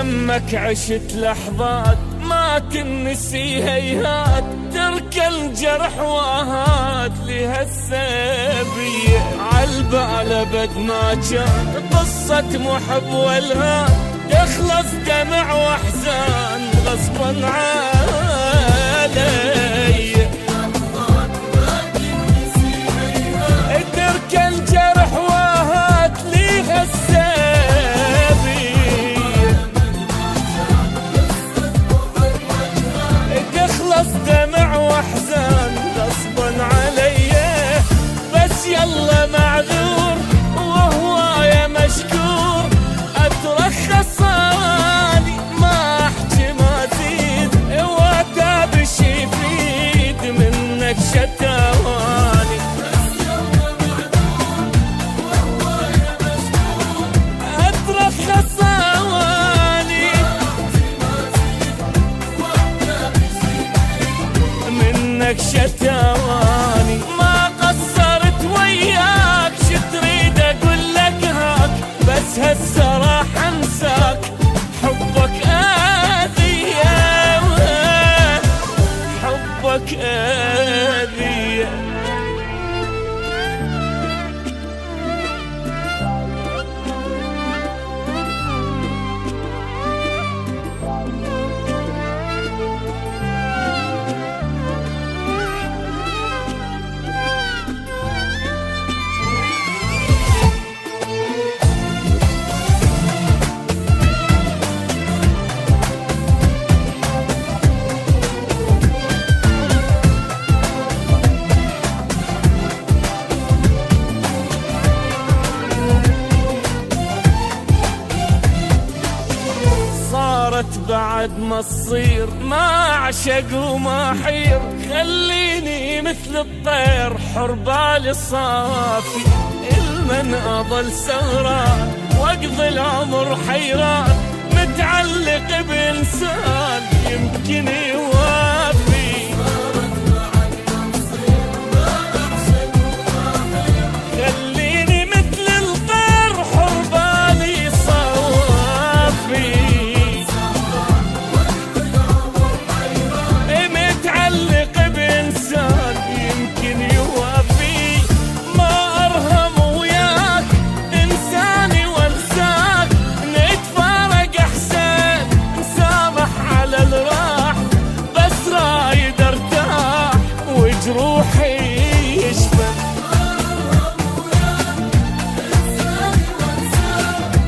يمك عشت لحظات ما تنسي هيهات، ترك الجرح واهات لهالسبية عالبال ابد ما كان قصة محب والهات، يخلص دمع واحزان غصبا علي. ترك الجرح واهات لهالسبية، تخلص دمع واحزان غصبا علي. بس يلا معذور وهو يا مشكور، اترخص اني ما احكي ما زيد، واتابش يفيد منك شتواني. اترخص اني منك شتواني، ما قصرت وياك شتريد اقول لك هاك، بس هسه راح انساك حبك اذية، حبك اذية. بعد ما تصير ما اعشق وما حير، خليني مثل الطير حر بالي صافي، المن اضل سهران واقضي العمر حيران، متعلق بانسان يمكن يوافي. خليني مثل الطير حر بالي صافي، يمكن يوافي. ما ارهم وياك انساني وانساك، نتفارق احسن نسامح على الراح، بس رايد ارتاح وجروحي يشفى.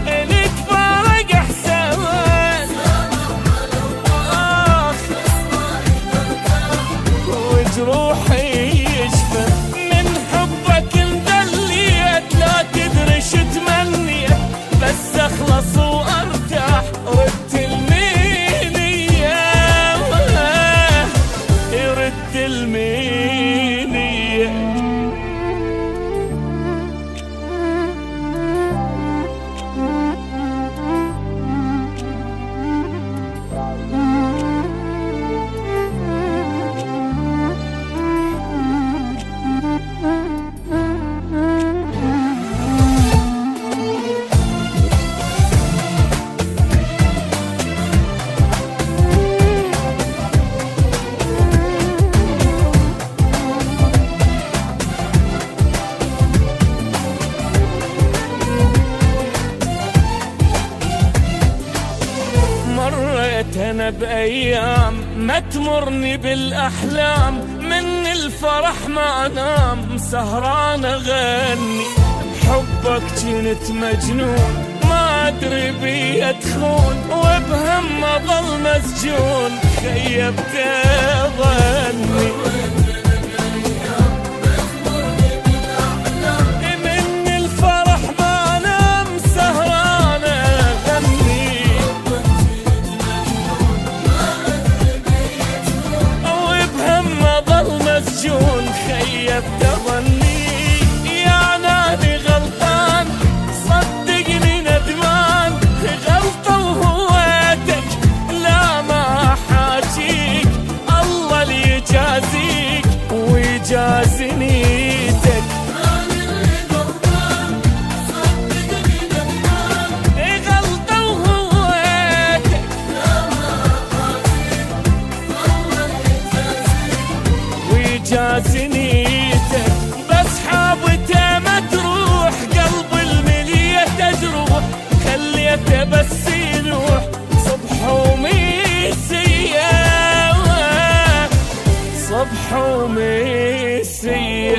نتفارق احسن وجروحي يشفى، من حبك انذليت لا تدري شو تمنيت، بس اخلص وارتاح ردت المينية، ردت المينية. مريت انا بايام ما تمرني بالاحلام، من الفرح ما انام سهران اغني، بحبك كنت مجنون ما ادري بي ادخون، وبهم اظل مسجون خيبت ظني. من الفرح ما انام سهران اغني، مسجون خيبت ظني. يا نادي غلطان صدقني ندمان، غلطة وهويتك لا ما حاجيك، الله اللي يجازيك ناسي نيته، بس حابته ما تروح، قلب الملية تجروح، خليته بس ينوح صبح ومسية، صبح ومسية.